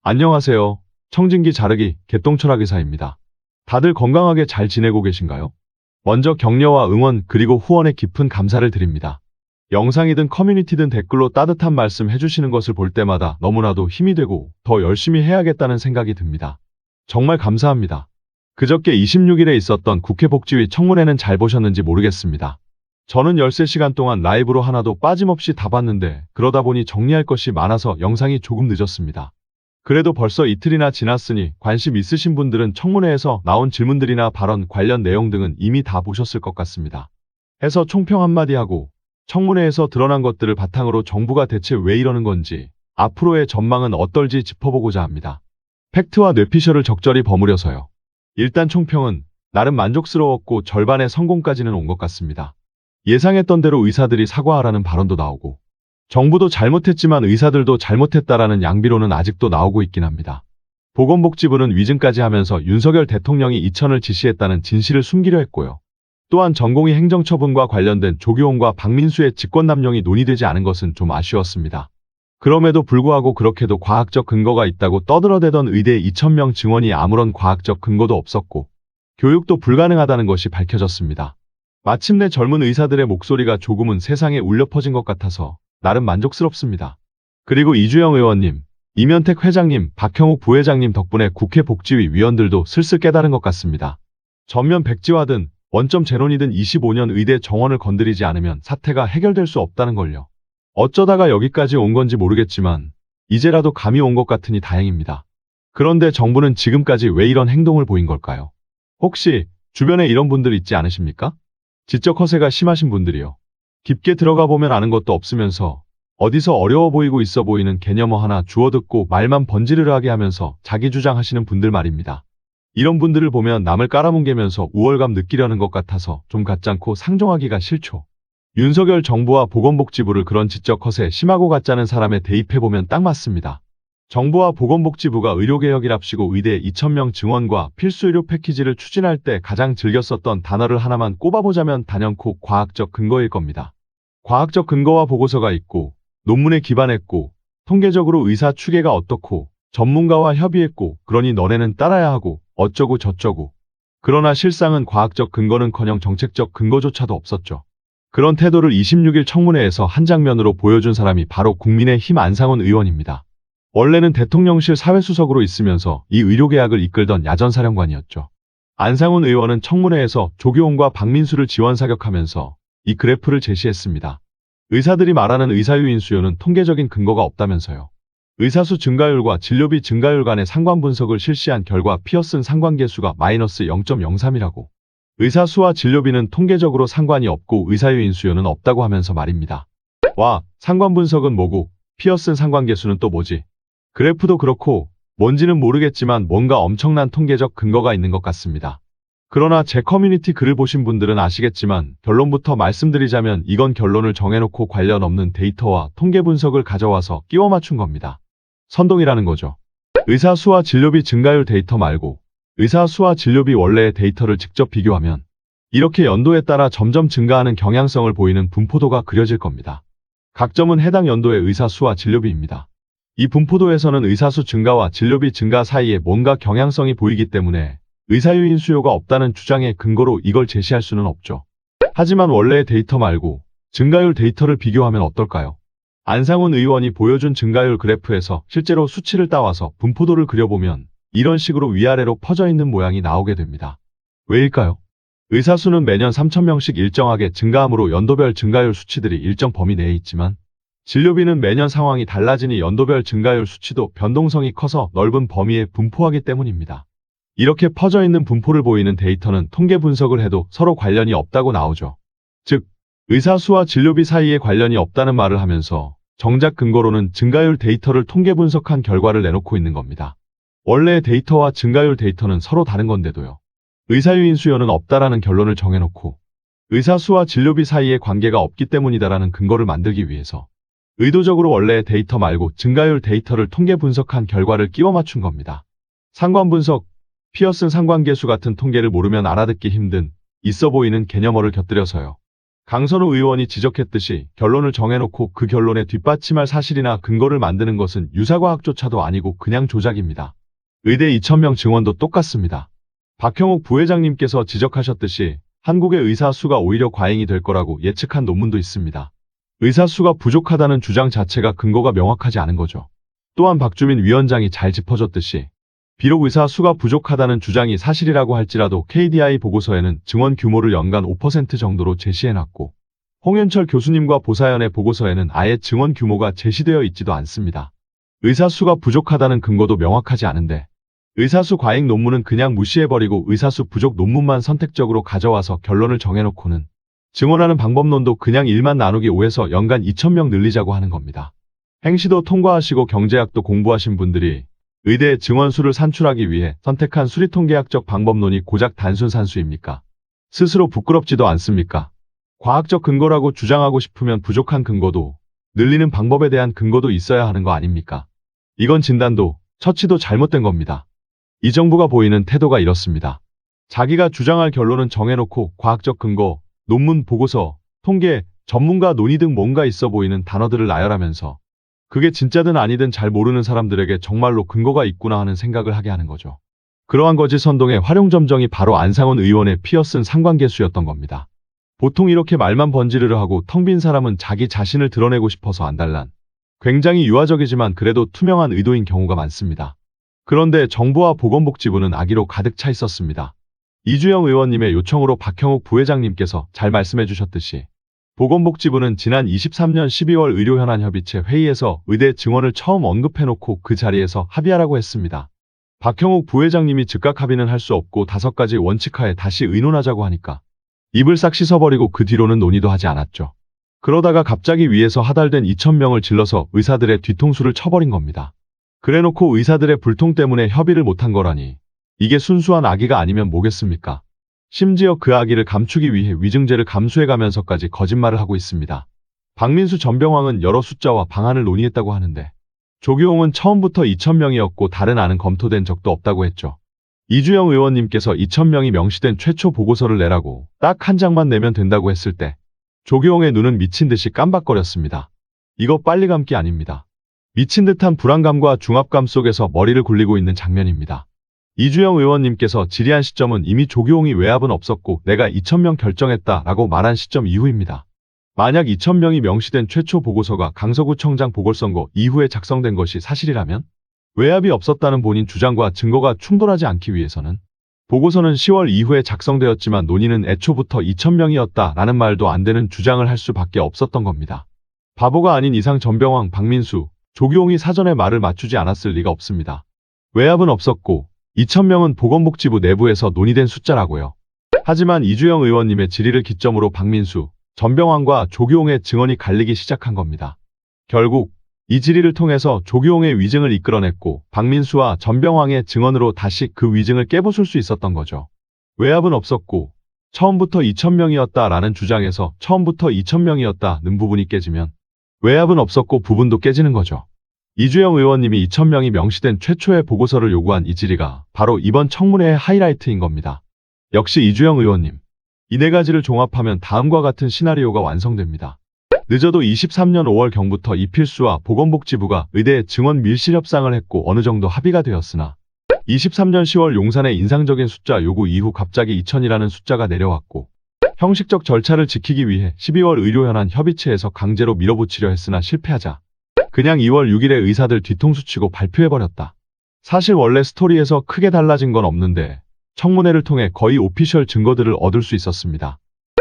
안녕하세요. 청진기 자르기 개똥철학 의사입니다. 다들 건강하게 잘 지내고 계신가요? 먼저 격려와 응원 그리고 후원에 깊은 감사를 드립니다. 영상이든 커뮤니티든 댓글로 따뜻한 말씀 해주시는 것을 볼 때마다 너무나도 힘이 되고 더 열심히 해야겠다는 생각이 듭니다. 정말 감사합니다. 그저께 26일에 있었던 국회 복지위 청문회는 잘 보셨는지 모르겠습니다. 저는 13시간 동안 라이브로 하나도 빠짐없이 다 봤는데 그러다 보니 정리할 것이 많아서 영상이 조금 늦었습니다. 그래도 벌써 이틀이나 지났으니 관심 있으신 분들은 청문회에서 나온 질문들이나 발언 관련 내용 등은 이미 다 보셨을 것 같습니다. 해서 총평 한마디 하고 청문회에서 드러난 것들을 바탕으로 정부가 대체 왜 이러는 건지 앞으로의 전망은 어떨지 짚어보고자 합니다. 팩트와 뇌피셜을 적절히 버무려서요. 일단 총평은 나름 만족스러웠고 절반의 성공까지는 온 것 같습니다. 예상했던 대로 의사들이 사과하라는 발언도 나오고 정부도 잘못했지만 의사들도 잘못했다라는 양비론은 아직도 나오고 있긴 합니다. 보건복지부는 위증까지 하면서 윤석열 대통령이 이천을 지시했다는 진실을 숨기려 했고요. 또한 전공의 행정처분과 관련된 조규홍과 박민수의 직권남용이 논의되지 않은 것은 좀 아쉬웠습니다. 그럼에도 불구하고 그렇게도 과학적 근거가 있다고 떠들어대던 의대 2,000명 증원이 아무런 과학적 근거도 없었고 교육도 불가능하다는 것이 밝혀졌습니다. 마침내 젊은 의사들의 목소리가 조금은 세상에 울려 퍼진 것 같아서 나름 만족스럽습니다. 그리고 이주영 의원님, 이면택 회장님, 박형욱 부회장님 덕분에 국회 복지위 위원들도 슬슬 깨달은 것 같습니다. 전면 백지화든 원점 제론이든 25년 의대 정원을 건드리지 않으면 사태가 해결될 수 없다는 걸요. 어쩌다가 여기까지 온 건지 모르겠지만 이제라도 감이 온 것 같으니 다행입니다. 그런데 정부는 지금까지 왜 이런 행동을 보인 걸까요? 혹시 주변에 이런 분들 있지 않으십니까? 지적 허세가 심하신 분들이요. 깊게 들어가 보면 아는 것도 없으면서 어디서 어려워 보이고 있어 보이는 개념어 하나 주워듣고 말만 번지르르하게 하면서 자기 주장하시는 분들 말입니다. 이런 분들을 보면 남을 깔아뭉개면서 우월감 느끼려는 것 같아서 좀 같잖고 상종하기가 싫죠. 윤석열 정부와 보건복지부를 그런 지적 허세 심하고 같자는 사람에 대입해보면 딱 맞습니다. 정부와 보건복지부가 의료개혁이랍시고 의대 2,000명 증원과 필수의료 패키지를 추진할 때 가장 즐겨 썼던 단어를 하나만 꼽아보자면 단연코 과학적 근거일 겁니다. 과학적 근거와 보고서가 있고 논문에 기반했고 통계적으로 의사 추계가 어떻고 전문가와 협의했고 그러니 너네는 따라야 하고 어쩌고 저쩌고. 그러나 실상은 과학적 근거는커녕 정책적 근거조차도 없었죠. 그런 태도를 26일 청문회에서 한 장면으로 보여준 사람이 바로 국민의힘 안상훈 의원입니다. 원래는 대통령실 사회수석으로 있으면서 이 의료개혁을 이끌던 야전사령관이었죠. 안상훈 의원은 청문회에서 조규홍과 박민수를 지원 사격하면서 이 그래프를 제시했습니다. 의사들이 말하는 의사유인 수요는 통계적인 근거가 없다면서요. 의사수 증가율과 진료비 증가율 간의 상관 분석을 실시한 결과 피어슨 상관계수가 마이너스 0.03이라고. 의사수와 진료비는 통계적으로 상관이 없고 의사유인 수요는 없다고 하면서 말입니다. 와, 상관 분석은 뭐고 피어슨 상관계수는 또 뭐지? 그래프도 그렇고 뭔지는 모르겠지만 뭔가 엄청난 통계적 근거가 있는 것 같습니다. 그러나 제 커뮤니티 글을 보신 분들은 아시겠지만 결론부터 말씀드리자면 이건 결론을 정해놓고 관련 없는 데이터와 통계 분석을 가져와서 끼워 맞춘 겁니다. 선동이라는 거죠. 의사 수와 진료비 증가율 데이터 말고 의사 수와 진료비 원래의 데이터를 직접 비교하면 이렇게 연도에 따라 점점 증가하는 경향성을 보이는 분포도가 그려질 겁니다. 각점은 해당 연도의 의사 수와 진료비입니다. 이 분포도에서는 의사수 증가와 진료비 증가 사이에 뭔가 경향성이 보이기 때문에 의사유인 수요가 없다는 주장의 근거로 이걸 제시할 수는 없죠. 하지만 원래의 데이터 말고 증가율 데이터를 비교하면 어떨까요? 안상훈 의원이 보여준 증가율 그래프에서 실제로 수치를 따와서 분포도를 그려보면 이런 식으로 위아래로 퍼져 있는 모양이 나오게 됩니다. 왜일까요? 의사수는 매년 3,000명씩 일정하게 증가하므로 연도별 증가율 수치들이 일정 범위 내에 있지만 진료비는 매년 상황이 달라지니 연도별 증가율 수치도 변동성이 커서 넓은 범위에 분포하기 때문입니다. 이렇게 퍼져 있는 분포를 보이는 데이터는 통계 분석을 해도 서로 관련이 없다고 나오죠. 즉, 의사 수와 진료비 사이에 관련이 없다는 말을 하면서 정작 근거로는 증가율 데이터를 통계 분석한 결과를 내놓고 있는 겁니다. 원래의 데이터와 증가율 데이터는 서로 다른 건데도요. 의사유인 수요는 없다라는 결론을 정해놓고 의사 수와 진료비 사이에 관계가 없기 때문이다라는 근거를 만들기 위해서 의도적으로 원래의 데이터 말고 증가율 데이터를 통계 분석한 결과를 끼워 맞춘 겁니다. 상관 분석, 피어슨 상관계수 같은 통계를 모르면 알아듣기 힘든 있어 보이는 개념어를 곁들여서요. 강선우 의원이 지적했듯이 결론을 정해놓고 그 결론에 뒷받침할 사실이나 근거를 만드는 것은 유사과학조차도 아니고 그냥 조작입니다. 의대 2,000명 증원도 똑같습니다. 박형욱 부회장님께서 지적하셨듯이 한국의 의사 수가 오히려 과잉이 될 거라고 예측한 논문도 있습니다. 의사 수가 부족하다는 주장 자체가 근거가 명확하지 않은 거죠. 또한 박주민 위원장이 잘 짚어줬듯이 비록 의사 수가 부족하다는 주장이 사실이라고 할지라도 KDI 보고서에는 증원 규모를 연간 5% 정도로 제시해놨고 홍현철 교수님과 보사연의 보고서에는 아예 증원 규모가 제시되어 있지도 않습니다. 의사 수가 부족하다는 근거도 명확하지 않은데 의사수 과잉 논문은 그냥 무시해버리고 의사수 부족 논문만 선택적으로 가져와서 결론을 정해놓고는 증원하는 방법론도 그냥 1만 나누기 5에서 연간 2,000명 늘리자고 하는 겁니다. 행시도 통과하시고 경제학도 공부하신 분들이 의대의 증원수를 산출하기 위해 선택한 수리통계학적 방법론이 고작 단순 산수입니까? 스스로 부끄럽지도 않습니까? 과학적 근거라고 주장하고 싶으면 부족한 근거도 늘리는 방법에 대한 근거도 있어야 하는 거 아닙니까? 이건 진단도 처치도 잘못된 겁니다. 이 정부가 보이는 태도가 이렇습니다. 자기가 주장할 결론은 정해놓고 과학적 근거, 논문 보고서, 통계, 전문가 논의 등 뭔가 있어 보이는 단어들을 나열하면서 그게 진짜든 아니든 잘 모르는 사람들에게 정말로 근거가 있구나 하는 생각을 하게 하는 거죠. 그러한 거짓 선동의 활용점정이 바로 안상원 의원의 피어쓴 상관계수였던 겁니다. 보통 이렇게 말만 번지르르 하고 텅 빈 사람은 자기 자신을 드러내고 싶어서 안달난 굉장히 유아적이지만 그래도 투명한 의도인 경우가 많습니다. 그런데 정부와 보건복지부는 악의로 가득 차 있었습니다. 이주영 의원님의 요청으로 박형욱 부회장님께서 잘 말씀해 주셨듯이 보건복지부는 지난 23년 12월 의료현안협의체 회의에서 의대 증원을 처음 언급해놓고 그 자리에서 합의하라고 했습니다. 박형욱 부회장님이 즉각 합의는 할 수 없고 5가지 원칙하에 다시 의논하자고 하니까 입을 싹 씻어버리고 그 뒤로는 논의도 하지 않았죠. 그러다가 갑자기 위에서 하달된 2,000명을 질러서 의사들의 뒤통수를 쳐버린 겁니다. 그래놓고 의사들의 불통 때문에 협의를 못한 거라니 이게 순수한 악의가 아니면 뭐겠습니까? 심지어 그 악의를 감추기 위해 위증죄를 감수해가면서까지 거짓말을 하고 있습니다. 박민수 전병왕은 여러 숫자와 방안을 논의했다고 하는데 조규홍은 처음부터 2,000명이었고 다른 안은 검토된 적도 없다고 했죠. 이주영 의원님께서 2,000명이 명시된 최초 보고서를 내라고 딱 한 장만 내면 된다고 했을 때 조규홍의 눈은 미친 듯이 깜박거렸습니다. 이거 빨리 감기 아닙니다. 미친 듯한 불안감과 중압감 속에서 머리를 굴리고 있는 장면입니다. 이주영 의원님께서 질의한 시점은 이미 조규홍이 외압은 없었고 내가 2,000명 결정했다라고 말한 시점 이후입니다. 만약 2,000명이 명시된 최초 보고서가 강서구청장 보궐선거 이후에 작성된 것이 사실이라면 외압이 없었다는 본인 주장과 증거가 충돌하지 않기 위해서는 보고서는 10월 이후에 작성되었지만 논의는 애초부터 2,000명이었다라는 말도 안 되는 주장을 할 수밖에 없었던 겁니다. 바보가 아닌 이상 전병왕, 박민수, 조규홍이 사전에 말을 맞추지 않았을 리가 없습니다. 외압은 없었고 2,000명은 보건복지부 내부에서 논의된 숫자라고요. 하지만 이주영 의원님의 질의를 기점으로 박민수, 전병왕과 조규홍의 증언이 갈리기 시작한 겁니다. 결국 이 질의를 통해서 조규홍의 위증을 이끌어냈고 박민수와 전병왕의 증언으로 다시 그 위증을 깨부술 수 있었던 거죠. 외압은 없었고 처음부터 2,000명이었다라는 주장에서 처음부터 2,000명이었다는 부분이 깨지면 외압은 없었고 부분도 깨지는 거죠. 이주영 의원님이 2,000명이 명시된 최초의 보고서를 요구한 이 질의가 바로 이번 청문회의 하이라이트인 겁니다. 역시 이주영 의원님. 이 네 가지를 종합하면 다음과 같은 시나리오가 완성됩니다. 늦어도 23년 5월경부터 이필수와 보건복지부가 의대 증원 밀실 협상을 했고 어느 정도 합의가 되었으나 23년 10월 용산의 인상적인 숫자 요구 이후 갑자기 2,000이라는 숫자가 내려왔고 형식적 절차를 지키기 위해 12월 의료현안 협의체에서 강제로 밀어붙이려 했으나 실패하자 그냥 2월 6일에 의사들 뒤통수 치고 발표해버렸다. 사실 원래 스토리에서 크게 달라진 건 없는데 청문회를 통해 거의 오피셜 증거들을 얻을 수 있었습니다.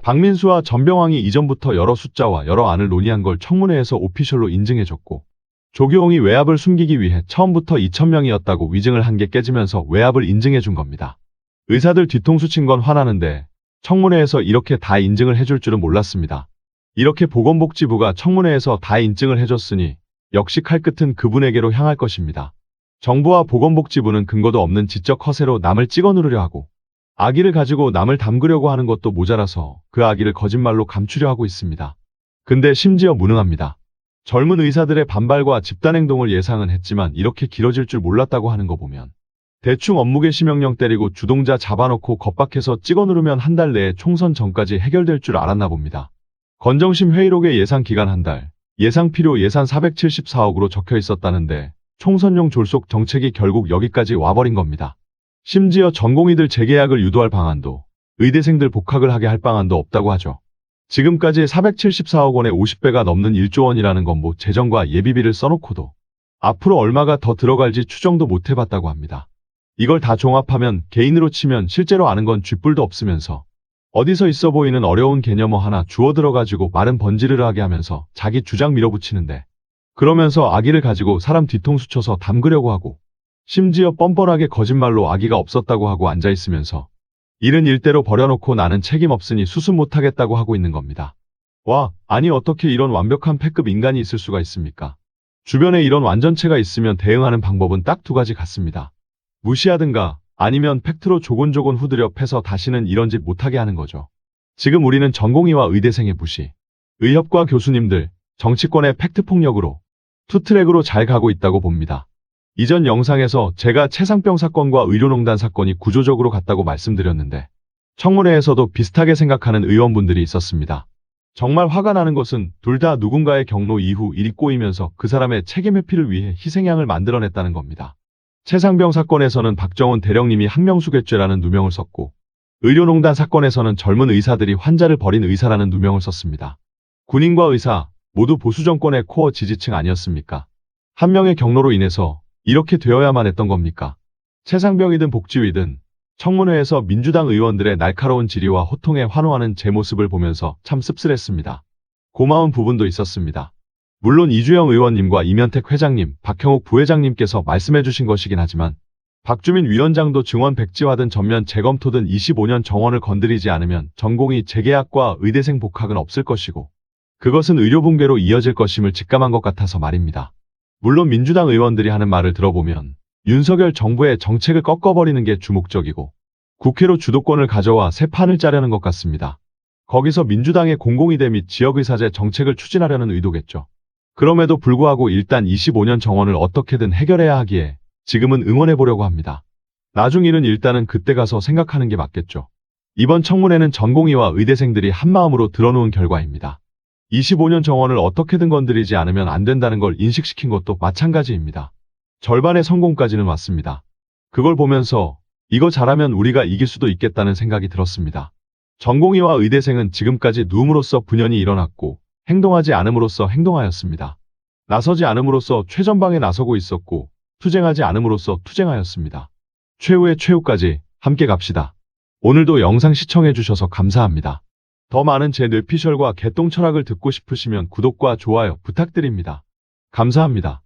박민수와 전병왕이 이전부터 여러 숫자와 여러 안을 논의한 걸 청문회에서 오피셜로 인증해줬고 조규홍이 외압을 숨기기 위해 처음부터 2,000명이었다고 위증을 한 게 깨지면서 외압을 인증해준 겁니다. 의사들 뒤통수 친 건 화나는데 청문회에서 이렇게 다 인증을 해줄 줄은 몰랐습니다. 이렇게 보건복지부가 청문회에서 다 인증을 해줬으니 역시 칼끝은 그분에게로 향할 것입니다. 정부와 보건복지부는 근거도 없는 지적 허세로 남을 찍어 누르려 하고 악의를 가지고 남을 담그려고 하는 것도 모자라서 그 악의를 거짓말로 감추려 하고 있습니다. 근데 심지어 무능합니다. 젊은 의사들의 반발과 집단행동을 예상은 했지만 이렇게 길어질 줄 몰랐다고 하는 거 보면 대충 업무개 시명령 때리고 주동자 잡아놓고 겁박해서 찍어 누르면 한 달 내에 총선 전까지 해결될 줄 알았나 봅니다. 건정심 회의록에 예상 기간 한 달, 예상 필요 예산 474억으로 적혀 있었다는데 총선용 졸속 정책이 결국 여기까지 와버린 겁니다. 심지어 전공의들 재계약을 유도할 방안도, 의대생들 복학을 하게 할 방안도 없다고 하죠. 지금까지 474억 원의 50배가 넘는 1조 원이라는 건 뭐 재정과 예비비를 써놓고도 앞으로 얼마가 더 들어갈지 추정도 못 해봤다고 합니다. 이걸 다 종합하면 개인으로 치면 실제로 아는 건 쥐뿔도 없으면서 어디서 있어 보이는 어려운 개념어 하나 주워 들어가지고 말은 번지르르하게 하면서 자기 주장 밀어붙이는데, 그러면서 아기를 가지고 사람 뒤통수 쳐서 담그려고 하고, 심지어 뻔뻔하게 거짓말로 아기가 없었다고 하고 앉아있으면서 일은 일대로 버려놓고 나는 책임 없으니 수습 못하겠다고 하고 있는 겁니다. 와, 아니 어떻게 이런 완벽한 패급 인간이 있을 수가 있습니까? 주변에 이런 완전체가 있으면 대응하는 방법은 딱 두 가지 같습니다. 무시하든가 아니면 팩트로 조곤조곤 후드려 패서 다시는 이런 짓 못하게 하는 거죠. 지금 우리는 전공의와 의대생의 무시, 의협과 교수님들, 정치권의 팩트폭력으로 투트랙으로 잘 가고 있다고 봅니다. 이전 영상에서 제가 최상병 사건과 의료농단 사건이 구조적으로 같다고 말씀드렸는데 청문회에서도 비슷하게 생각하는 의원분들이 있었습니다. 정말 화가 나는 것은 둘 다 누군가의 경로 이후 일이 꼬이면서 그 사람의 책임 회피를 위해 희생양을 만들어냈다는 겁니다. 최상병 사건에서는 박정훈 대령님이 항명수괴죄라는 누명을 썼고, 의료농단 사건에서는 젊은 의사들이 환자를 버린 의사라는 누명을 썼습니다. 군인과 의사 모두 보수 정권의 코어 지지층 아니었습니까? 한 명의 경로로 인해서 이렇게 되어야만 했던 겁니까? 최상병이든 복지위든 청문회에서 민주당 의원들의 날카로운 질의와 호통에 환호하는 제 모습을 보면서 참 씁쓸했습니다. 고마운 부분도 있었습니다. 물론 이주영 의원님과 이면택 회장님, 박형욱 부회장님께서 말씀해 주신 것이긴 하지만 박주민 위원장도 증원 백지화든 전면 재검토든 25년 정원을 건드리지 않으면 전공의 재계약과 의대생 복학은 없을 것이고 그것은 의료붕괴로 이어질 것임을 직감한 것 같아서 말입니다. 물론 민주당 의원들이 하는 말을 들어보면 윤석열 정부의 정책을 꺾어버리는 게 주목적이고 국회로 주도권을 가져와 새 판을 짜려는 것 같습니다. 거기서 민주당의 공공의대 및 지역의사제 정책을 추진하려는 의도겠죠. 그럼에도 불구하고 일단 25년 정원을 어떻게든 해결해야 하기에 지금은 응원해보려고 합니다. 나중 일은 일단은 그때 가서 생각하는 게 맞겠죠. 이번 청문회는 전공의와 의대생들이 한마음으로 들어놓은 결과입니다. 25년 정원을 어떻게든 건드리지 않으면 안 된다는 걸 인식시킨 것도 마찬가지입니다. 절반의 성공까지는 왔습니다. 그걸 보면서 이거 잘하면 우리가 이길 수도 있겠다는 생각이 들었습니다. 전공의와 의대생은 지금까지 누움으로써 분연이 일어났고 행동하지 않음으로써 행동하였습니다. 나서지 않음으로써 최전방에 나서고 있었고 투쟁하지 않음으로써 투쟁하였습니다. 최후의 최후까지 함께 갑시다. 오늘도 영상 시청해주셔서 감사합니다. 더 많은 제 뇌피셜과 개똥 철학을 듣고 싶으시면 구독과 좋아요 부탁드립니다. 감사합니다.